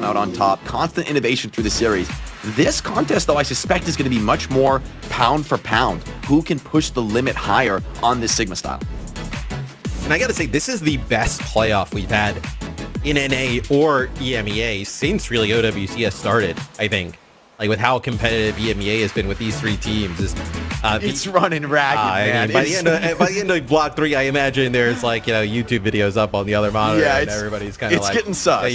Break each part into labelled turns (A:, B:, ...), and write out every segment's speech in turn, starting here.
A: out on top. Constant innovation through the series. This contest, though, I suspect is going to be much more pound for pound. Who can push the limit higher on this Sigma style?
B: And I got to say, this is the best playoff we've had in NA or EMEA since really OWCS started, I think. Like with how competitive EMEA has been with these three teams.
A: It's running ragged, man.
B: I mean, by the end of Block 3, I imagine there's like, YouTube videos up on the other monitor, and everybody's kind of like,
A: getting sus.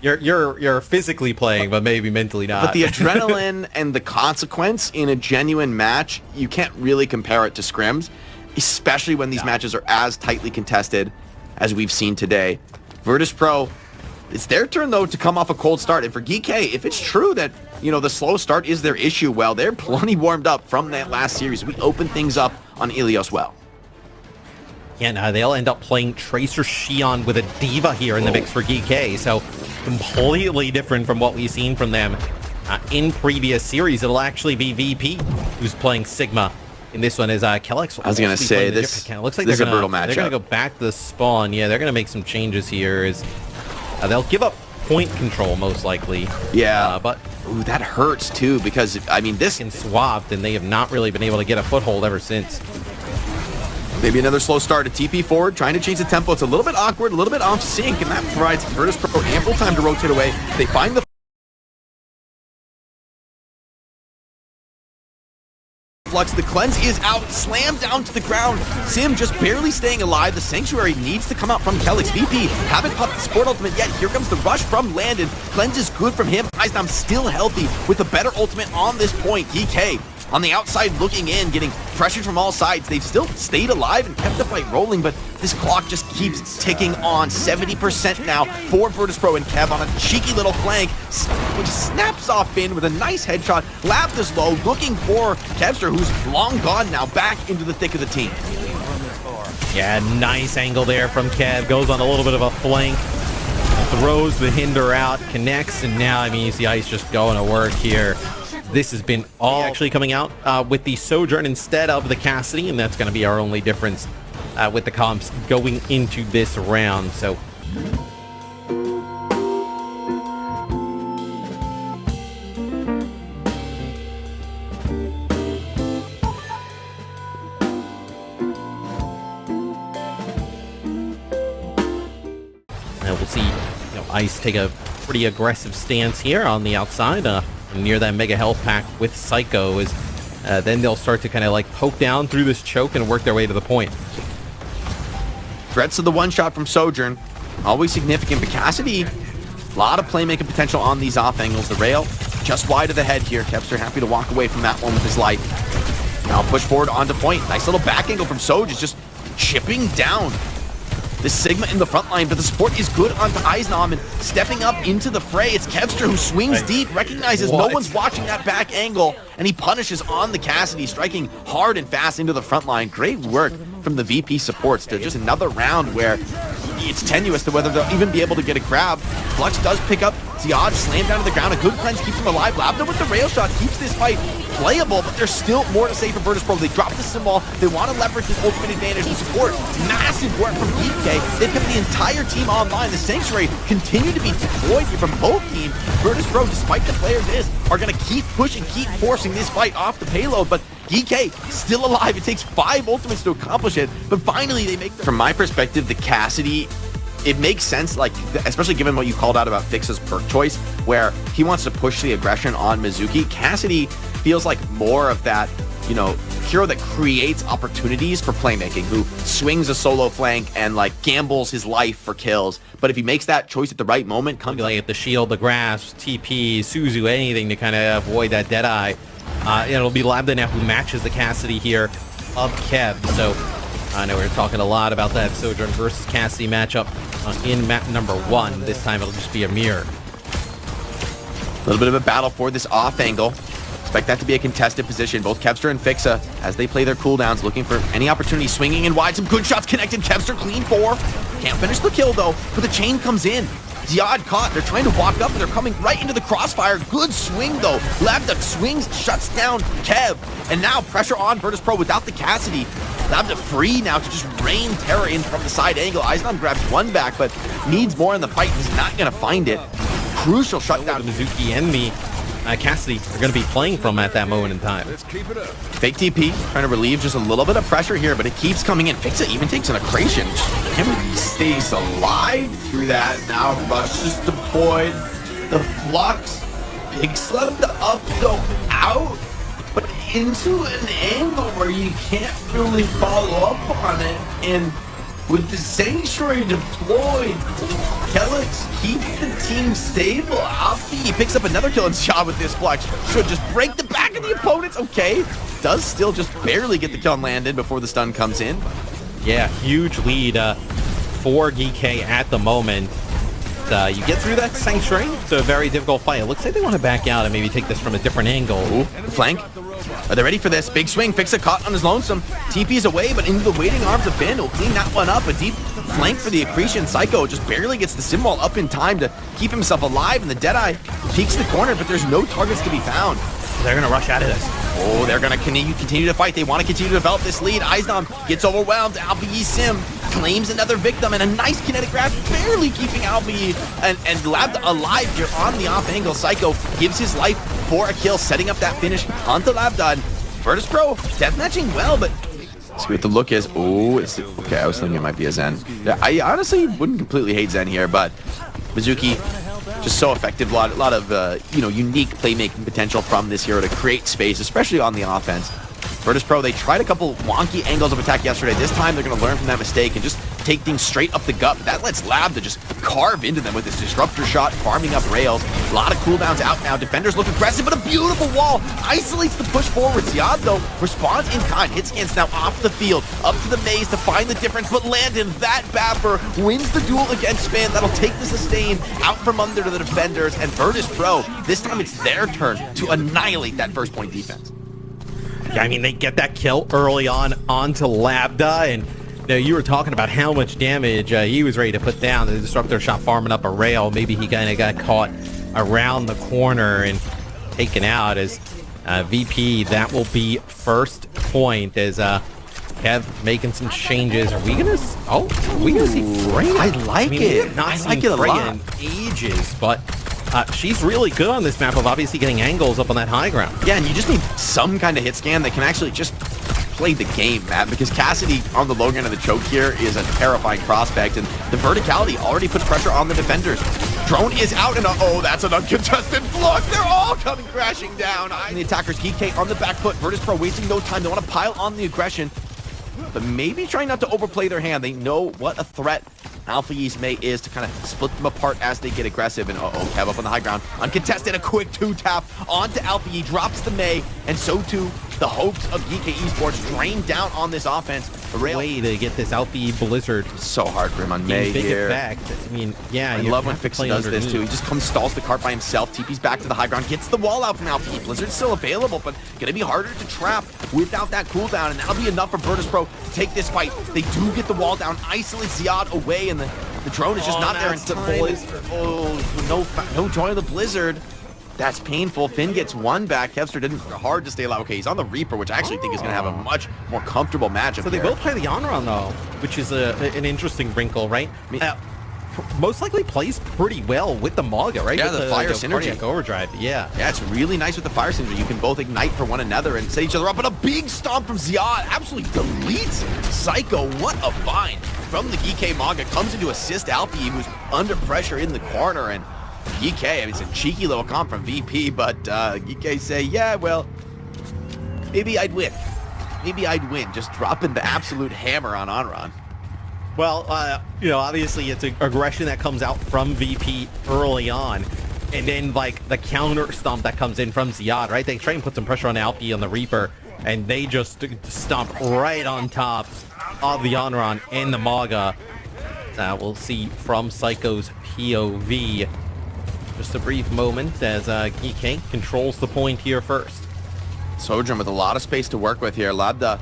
B: You're physically playing, but maybe mentally not.
A: But the adrenaline and the consequence in a genuine match, you can't really compare it to scrims, especially when these matches are as tightly contested as we've seen today. Virtus Pro, it's their turn, though, to come off a cold start. And for GK, if it's true that, the slow start is their issue, well, they're plenty warmed up from that last series. We opened things up on Ilios well.
B: Yeah, no, they'll end up playing Tracer Xion with a Diva here in the mix for GK. So completely different from what we've seen from them in previous series. It'll actually be VP who's playing Sigma. In this one is Kellex.
A: I was going to say, this looks like this is a brutal matchup.
B: They're going to go back to the spawn. Yeah, they're going to make some changes here. They'll give up point control, most likely.
A: Yeah,
B: but
A: ooh, that hurts, too, because, this...
B: Been swapped, and they have not really been able to get a foothold ever since.
A: Maybe another slow start to TP forward, trying to change the tempo. It's a little bit awkward, a little bit off sync, and that provides Virtus Pro ample time to rotate away. They find the Flux, the cleanse is out, slammed down to the ground. Sim just barely staying alive. The Sanctuary needs to come out from Kellex. VP haven't popped the support ultimate yet. Here comes the rush from Landon. Cleanse is good from him. Eisnam still healthy with a better ultimate on this point. DK on the outside looking in, getting pressured from all sides. They've still stayed alive and kept the fight rolling, but this clock just keeps ticking on. 70% now for Virtus Pro and Kev on a cheeky little flank, which snaps off Finn with a nice headshot. Lab is low, looking for Kevster, who's long gone now, back into the thick of the team.
B: Yeah, nice angle there from Kev. Goes on a little bit of a flank, throws the hinder out, connects, and now, you see Ice just going to work here. This has been all actually coming out with the Sojourn instead of the Cassidy, and that's going to be our only difference with the comps going into this round. So we'll see Ice take a pretty aggressive stance here on the outside. Near that mega health pack with Psycho is then they'll start to kind of like poke down through this choke and work their way to the point.
A: Threats to the one shot from Sojourn, always significant, but Cassidy, a lot of playmaking potential on these off angles. The rail just wide of the head here. Kepster happy to walk away from that one with his life. Now push forward onto point. Nice little back angle from Soj, is just chipping down this Sigma in the front line, but the support is good onto Eisnam and stepping up into the fray. It's Kevster who swings deep, recognizes no one's watching that back angle, and he punishes on the Cassidy, striking hard and fast into the front line. Great work from the VP supports to just another round where it's tenuous to whether they'll even be able to get a grab. Flux does pick up Ziad, slammed down to the ground. A good cleanse keeps him alive. Labda with the rail shot keeps this fight playable, but there's still more to say for Virtus Pro. They drop the symbol. They want to leverage this ultimate advantage and support. Massive work from DK. They've kept the entire team online. The Sanctuary continue to be deployed here from both teams. Virtus Pro, despite the player this, are going to keep pushing, keep forcing this fight off the payload, but DK still alive. It takes 5 ultimates to accomplish it, but finally they make... From my perspective, the Cassidy, it makes sense, like, especially given what you called out about Fix's perk choice, where he wants to push the aggression on Mizuki. Cassidy feels like more of that, hero that creates opportunities for playmaking, who swings a solo flank and, like, gambles his life for kills. But if he makes that choice at the right moment, comes
B: like the shield, the grasp, TP, Suzu, anything to kind of avoid that Deadeye. It'll be Labda now who matches the Cassidy here of Kev. So I know we were talking a lot about that Sojourn versus Cassidy matchup in map number 1. This time it'll just be a mirror.
A: A little bit of a battle for this off angle. Expect that to be a contested position. Both Kevster and Fixa, as they play their cooldowns, looking for any opportunity, swinging in wide. Some good shots connected. Kevster clean 4. Can't finish the kill, though, but the chain comes in. Ziad caught. They're trying to walk up, and they're coming right into the crossfire. Good swing, though. Labda swings, shuts down Kev. And now pressure on Virtus Pro without the Cassidy. Labda free now to just rain terror in from the side angle. Eisnam grabs one back, but needs more in the fight. He's not going to find it. crucial shutdown.
B: The Mizuki and the Cassidy are going to be playing from at that moment in time.
A: Fake TP, trying to relieve just a little bit of pressure here, but it keeps coming in. Fix it even takes an aggression. Him stays alive through that. Now Rush is deployed. The Flux picks up the up, go out, but into an angle where you can't really follow up on it. And with the Sanctuary deployed, Kellex keeps the team stable. Alfie picks up another killing shot with this Flux. Should just break the back of the opponents. Okay, does still just barely get the kill landed before the stun comes in.
B: Yeah, huge lead for GK at the moment. You get through that Sanctuary, it's a very difficult fight. It looks like they want to back out and maybe take this from a different angle.
A: Ooh, flank. Are they ready for this? Big swing, Fix it caught on his lonesome. TP's away, but into the waiting arms of Finn. Will clean that one up. A deep flank for the Accretion. Psycho just barely gets the Symbol up in time to keep himself alive, and the Deadeye peeks the corner, but there's no targets to be found.
B: They're going to rush out of this.
A: Oh, they're going to continue to fight. They want to continue to develop this lead. Aizdom gets overwhelmed. Alpha Yi Sim claims another victim, and a nice kinetic grasp, barely keeping Alpha Yi and Lab alive here on the off angle. Psycho gives his life for a kill, setting up that finish onto Labda. Virtus Pro deathmatching well, but let's see what the look is. Oh, okay, I was thinking it might be a Zen. Yeah, I honestly wouldn't completely hate Zen here, but Mizuki just so effective. A lot of unique playmaking potential from this hero to create space, especially on the offense. Virtus Pro, they tried a couple wonky angles of attack yesterday. This time they're going to learn from that mistake and just take things straight up the gut. That lets Lab to just carve into them with this disruptor shot, farming up rails. A lot of cooldowns out now. Defenders look aggressive, but a beautiful wall isolates the push forward. Ziad, though, responds in kind. Hit scans now off the field, up to the maze to find the difference. But Landon, that Bapper, wins the duel against Finn. That'll take the sustain out from under to the defenders. And Virtus Pro, this time it's their turn to annihilate that first point defense.
B: Yeah, I mean, they get that kill early on onto Labda, and you were talking about how much damage he was ready to put down. The disruptor shot farming up a rail. Maybe he kind of got caught around the corner and taken out as VP. That will be first point as Kev making some changes. Are we gonna see Freya?
A: I like it.
B: Not seen Freya in ages, but she's really good on this map of obviously getting angles up on that high ground.
A: Yeah, and you just need some kind of hit scan that can actually just play the game, Matt, because Cassidy on the low ground of the choke here is a terrifying prospect, and the verticality already puts pressure on the defenders. Drone is out, and oh, that's an uncontested block. They're all coming crashing down. And the attackers, GK on the back foot. Virtus Pro wasting no time. They want to pile on the aggression, but maybe trying not to overplay their hand. They know what a threat Alpha Yismay is to kind of split them apart as they get aggressive. And Kev up on the high ground. Uncontested, a quick 2-tap onto Alpha Yi, drops the May, and so too the hopes of GK Esports drained down on this offense. A way
B: to get this Alpha Yi Blizzard.
A: So hard for him on May here.
B: Effect. I mean, yeah,
A: I love when Fixer does this too. He just comes, stalls the cart by himself, TP's back to the high ground, gets the wall out from Alpha Yi. Blizzard's still available, but gonna be harder to trap without that cooldown, and that'll be enough for Virtus Pro to take this fight. They do get the wall down, isolate Ziad away, and the drone is just not there in time. No joy of the Blizzard. That's painful. Finn gets one back. Kevster didn't hard to stay alive. Okay, he's on the Reaper, which I actually think is going to have a much more comfortable matchup.
B: So they both play the Onron though, which is an interesting wrinkle, right? Most likely plays pretty well with the Maga, right?
A: Yeah,
B: with
A: the fire synergy.
B: Overdrive, yeah.
A: Yeah, it's really nice with the fire synergy. You can both ignite for one another and set each other up. But a big stomp from Ziad absolutely deletes Psycho. What a find from the GK Maga. Comes in to assist Alfie, who's under pressure in the corner. And GK, I mean, it's a cheeky little comp from VP, but GK say, yeah, well, maybe I'd win. Maybe I'd win. Just dropping the absolute hammer on Onron.
B: Well, obviously it's an aggression that comes out from VP early on, and then like the counter stomp that comes in from Ziad, right? They try and put some pressure on Alfie on the Reaper, and they just stomp right on top of the Onron and the Maga. We'll see from Psycho's POV. Just a brief moment as GK controls the point here first.
A: Sojourn with a lot of space to work with here. Labda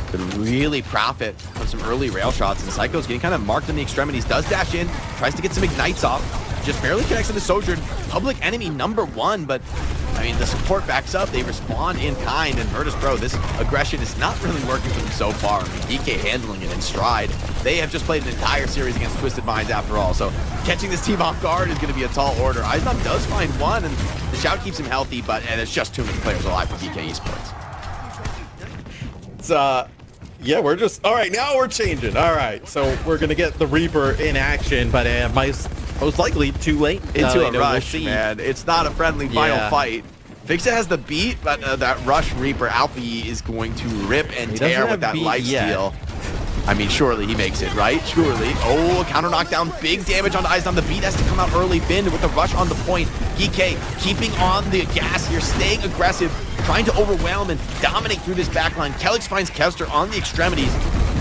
A: could really profit from some early rail shots, and Psycho's getting kind of marked in the extremities. Does dash in, tries to get some ignites off. just barely connects to the Sojourn. Public enemy #1, but I mean, the support backs up. They respond in kind, and Virtus.pro, this aggression is not really working for them so far. I mean, DK handling it in stride. They have just played an entire series against Twisted Minds after all, so catching this team off guard is going to be a tall order. Eisnam does find one, and the shout keeps him healthy, but there's just too many players alive for DK Esports.
B: It's, yeah, we're just... All right, now we're changing. All right, so we're going to get the Reaper in action, but most likely too late.
A: Into a rush, man. It's not a friendly final fight. Fixa has the beat, but that rush Reaper, Alfie is going to rip and tear with that lifesteal. I mean, surely he makes it, right? Surely. Oh, counter knockdown, big damage on Eisnam. The beat has to come out early. Finn with the rush on the point. GK keeping on the gas here, staying aggressive, trying to overwhelm and dominate through this backline. Kelix finds Kevster on the extremities.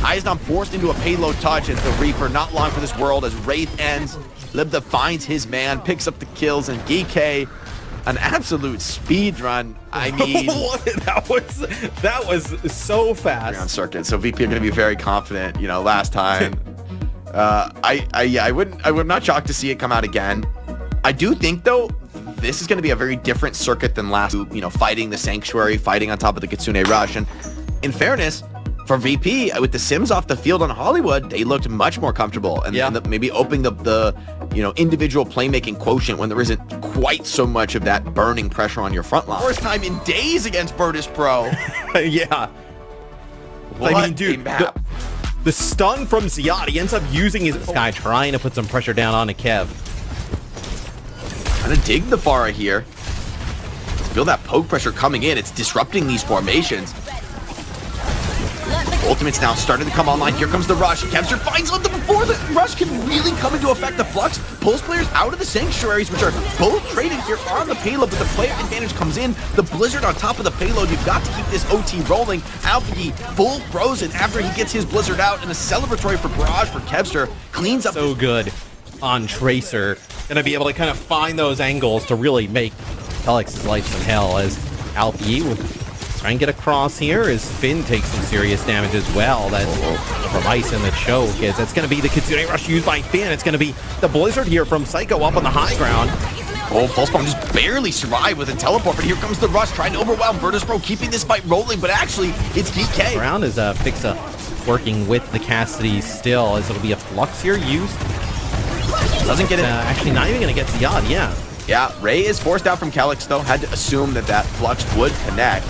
A: Eisnam forced into a payload touch as the Reaper not long for this world as Wraith ends. Libda finds his man, picks up the kills, and GK, an absolute speed run. I mean,
B: that was so fast.
A: On circuit, so VP are going to be very confident. You know, last time, I'm not shocked to see it come out again. I do think though, this is going to be a very different circuit than last. You know, fighting the Sanctuary, fighting on top of the Kitsune Rush, and in fairness, for VP, with the Sims off the field on Hollywood, they looked much more comfortable, and, maybe opening the individual playmaking quotient when there isn't quite so much of that burning pressure on your front line. First time in days against Virtus.pro.
B: Yeah. I mean, dude, the stun from Ziad, he ends up using his guy trying to put some pressure down onto Kev.
A: Trying to dig the Pharah here. Feel that poke pressure coming in. It's disrupting these formations. Ultimate's now starting to come online. Here comes the rush. Kevster finds one before the rush can really come into effect. The Flux pulls players out of the Sanctuaries, which are both traded here on the payload, but the player advantage comes in. The Blizzard on top of the payload. You've got to keep this OT rolling. Alfie full frozen after he gets his Blizzard out, and a celebratory for Barrage for Kevster. Cleans up.
B: So good on Tracer. Gonna be able to kind of find those angles to really make Kelix's life some hell as Alfie will try and get across here as Finn takes some serious damage as well. That's from Ice in the choke. That's going to be the Kitsune Rush used by Finn. It's going to be the Blizzard here from Psycho up on the high ground.
A: Oh, Pulsebomb just barely survived with a teleport, but here comes the rush, trying to overwhelm Virtus.pro, keeping this fight rolling, but actually, it's DK.
B: Round is Fixa working with the Cassidy still, as it'll be a Flux here used.
A: Doesn't get it.
B: Actually, not even going to get Ziad, yeah.
A: Yeah, Ray is forced out from Kelix, though. Had to assume that Flux would connect.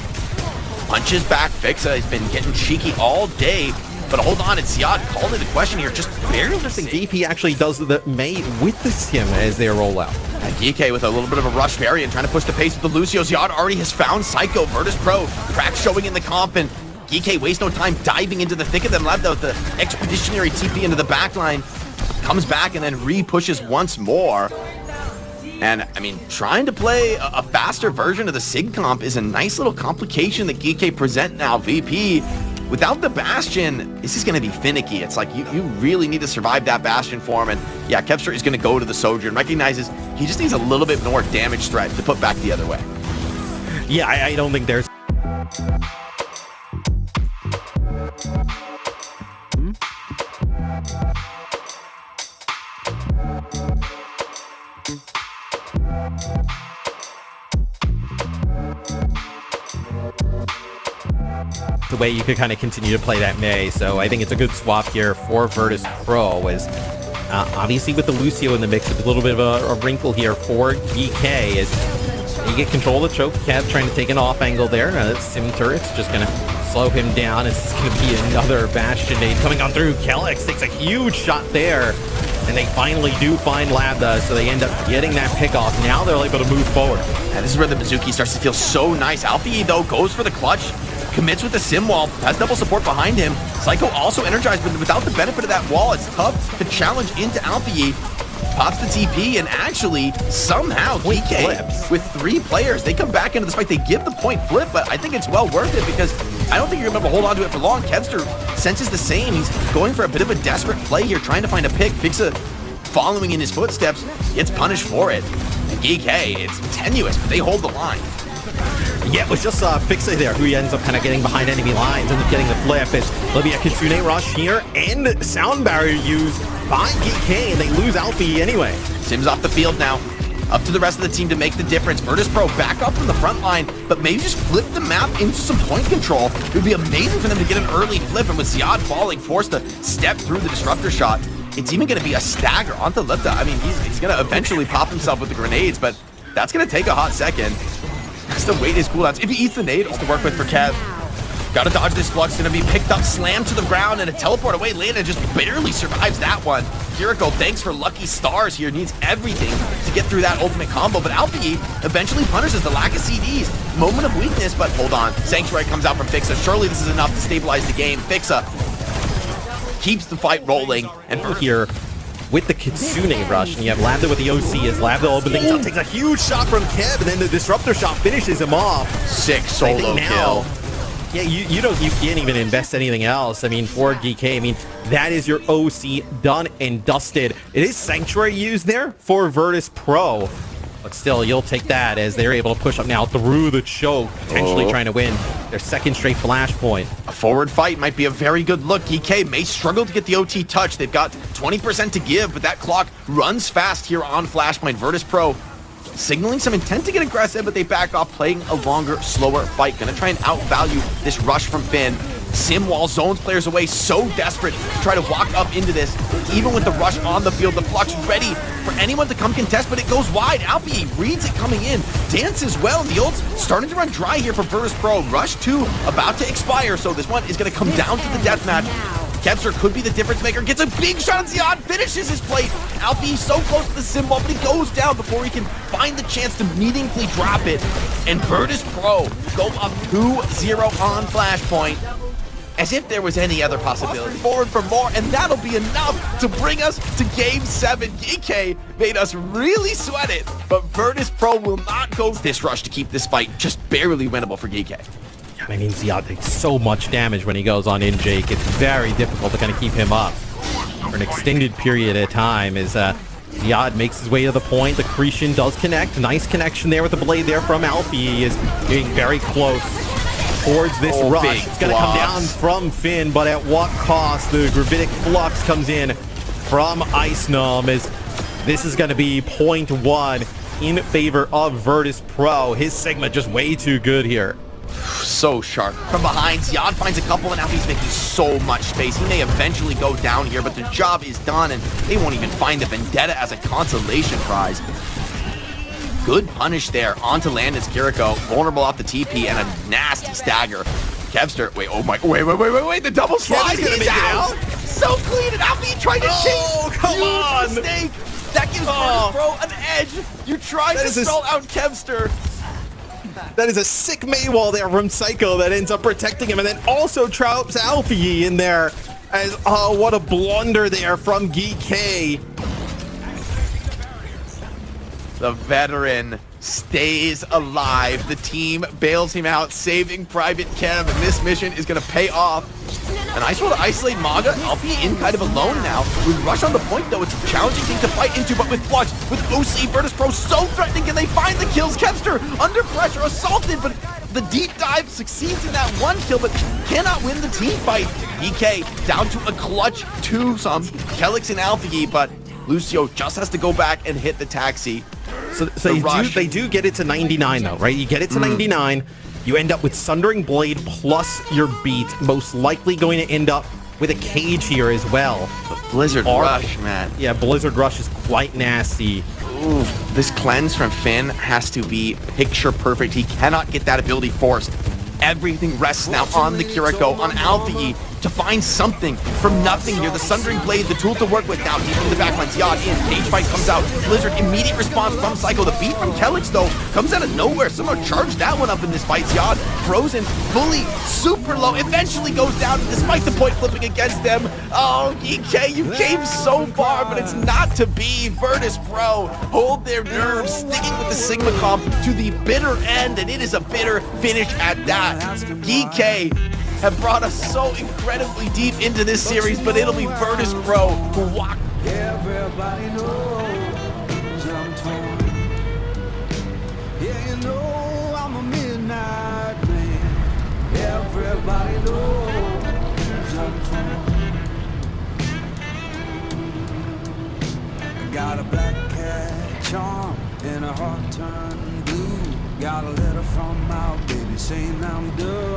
A: Punches back, Fixa has been getting cheeky all day, but hold on, it's Ziad called into question here, just barely.
B: Interesting, DP actually does the May with the Sim as they roll out.
A: And DK with a little bit of a rush variant, trying to push the pace with the Lucio. Ziad already has found Psycho. Virtus.pro, crack showing in the comp, and DK wastes no time diving into the thick of them, left out the expeditionary TP into the backline, comes back and then re-pushes once more. And, I mean, trying to play a faster version of the Sig comp is a nice little complication that GK present now. VP, without the Bastion, this is going to be finicky. It's like you really need to survive that Bastion form. And, yeah, Kevster is going to go to the Sojourn. Recognizes he just needs a little bit more damage threat to put back the other way.
B: Yeah, I don't think there's... the way you could kind of continue to play that May, so I think it's a good swap here for Virtus.pro, as obviously with the Lucio in the mix, it's a little bit of a wrinkle here for DK as you get control of the choke. Kev trying to take an off angle there. Sim turret's just gonna slow him down. It's gonna be another Bastion nade coming on through. Kelix takes a huge shot there, and they finally do find Labda, so they end up getting that pick off. Now they're able to move forward.
A: And this is where the Mizuki starts to feel so nice. Alfie, though, goes for the clutch, commits with the sim wall, has double support behind him. Psycho also energized, but without the benefit of that wall, it's tough to challenge into Alfie. Pops the TP, and actually, somehow, DK, with 3 players, they come back into this fight. They give the point flip, but I think it's well worth it because I don't think you're going to be able to hold on to it for long. Kevster senses the same. He's going for a bit of a desperate play here, trying to find a pick. Fixa following in his footsteps, gets punished for it. And GK, it's tenuous, but they hold the line.
B: Yeah, it was just Fixa there who ends up kind of getting behind enemy lines, ends up getting the flip. It's Libya Kitsune Rush here and Sound Barrier used by GK, and they lose Alfie anyway.
A: Sims off the field now. Up to the rest of the team to make the difference. Virtus Pro back up from the front line, but maybe just flip the map into some point control. It would be amazing for them to get an early flip, and with Ziad falling, forced to step through the disruptor shot. It's even going to be a stagger onto Lipta. I mean, he's going to eventually pop himself with the grenades, but that's going to take a hot second. Has to wait his cooldowns. If he eats the nade, it's to work with for Kev. Gotta dodge this flux, gonna be picked up, slammed to the ground, and a teleport away. Lana just barely survives that one. Kiriko, thanks for lucky stars here, needs everything to get through that ultimate combo, but Alfie eventually punishes the lack of CDs. Moment of weakness, but hold on. Sanctuary comes out from Fixa. Surely this is enough to stabilize the game. Fixa keeps the fight rolling, and
B: Here with the Kitsune rush, and you have Lambda with the OCS. Lambda opening up, takes a huge shot from Kev, and then the disruptor shot finishes him off.
A: sick solo kill.
B: Yeah, you can't even invest anything else. I mean, for GK, I mean, that is your OC done and dusted. It is Sanctuary used there for Virtus Pro, but still, you'll take that as they're able to push up now through the choke, potentially trying to win their second straight flashpoint.
A: A forward fight might be a very good look. GK may struggle to get the OT touch. They've got 20% to give, but that clock runs fast here on Flashpoint. Virtus Pro signaling some intent to get aggressive, but they back off, playing a longer, slower fight. Gonna try and outvalue this rush from Finn. Sim wall zones players away, so desperate to try to walk up into this. Even with the rush on the field, the Flux ready for anyone to come contest, but it goes wide. Alfie reads it coming in, dances well. The ult's starting to run dry here for Virtus Pro. Rush 2 about to expire, so this one is gonna come down to the deathmatch. Kepster could be the difference maker, gets a big shot on Ziad, finishes his plate. Alfie so close to the symbol, but he goes down before he can find the chance to meaningfully drop it. And Virtus Pro go up 2-0 on Flashpoint, as if there was any other possibility. Forward for more, and that'll be enough to bring us to Game 7. GK made us really sweat it, but Virtus Pro will not go this rush to keep this fight just barely winnable for GK.
B: I mean, Ziad takes so much damage when he goes on in Jake. It's very difficult to kind of keep him up for an extended period of time as Ziad makes his way to the point. The Cretan does connect. Nice connection there with the blade there from Alfie. He is getting very close towards this rush. It's going to come down from Finn, but at what cost? The Gravitic Flux comes in from Ice Gnome as this is going to be 0.1 in favor of Virtus Pro. His Sigma just way too good here.
A: So sharp. From behind, Ziad finds a couple, and Alfie's making so much space. He may eventually go down here, but the job is done, and they won't even find the Vendetta as a consolation prize. Good punish there onto Landon's Kiriko. Vulnerable off the TP, and a nasty stagger. Kevster, wait, oh my, wait, the double slide, he's out! So clean, and Alfie tried to chase.
B: Come on!
A: Mistake. That gives Virtus Pro an edge. You tried to stall out Kevster.
B: That is a sick Maywall there from Psycho that ends up protecting him, and then also traps Alfie in there as, oh, what a blunder there from GK.
A: The veteran stays alive. The team bails him out, saving Private Kev, and this mission is going to pay off. And Ice will isolate Maga. Alfie in kind of alone now. With Rush on the point, though, it's a challenging thing to fight into, but with Flux, with OC, Virtus Pro so threatening, can they find the kills? Kevster under pressure, assaulted, but the deep dive succeeds in that one kill, but cannot win the team fight. EK down to a clutch 2-some. Kelix and Alfie, but Lucio just has to go back and hit the taxi.
B: So they do get it to 99 though, right? You get it to 99. You end up with Sundering Blade plus your beat. Most likely going to end up with a cage here as well.
A: The Blizzard Rush, man.
B: Yeah, Blizzard Rush is quite nasty.
A: Ooh, this cleanse from Finn has to be picture perfect. He cannot get that ability forced. Everything rests now on the Kiriko, on Alfie, to find something from nothing here. The Sundering Blade, the tool to work with now. Deep in the backline, Ziad in. Cage fight comes out. Blizzard, immediate response from Psycho. The beat from Kelix, though, comes out of nowhere. Someone charged that one up in this fight. Ziad, frozen, fully, super low, eventually goes down, despite the point flipping against them. Oh, EK, you came so far, but it's not to be. Virtus Pro hold their nerves, sticking with the Sigma comp to the bitter end, and it is a bitter finish at that. EK have brought us so incredibly deep into this series, but it'll be Virtus Pro who walk.
C: Everybody knows I'm torn. Yeah, you know I'm a midnight man. Everybody knows I'm torn. Got a black cat charm and a heart turned blue. Got a letter from my baby saying I'm due.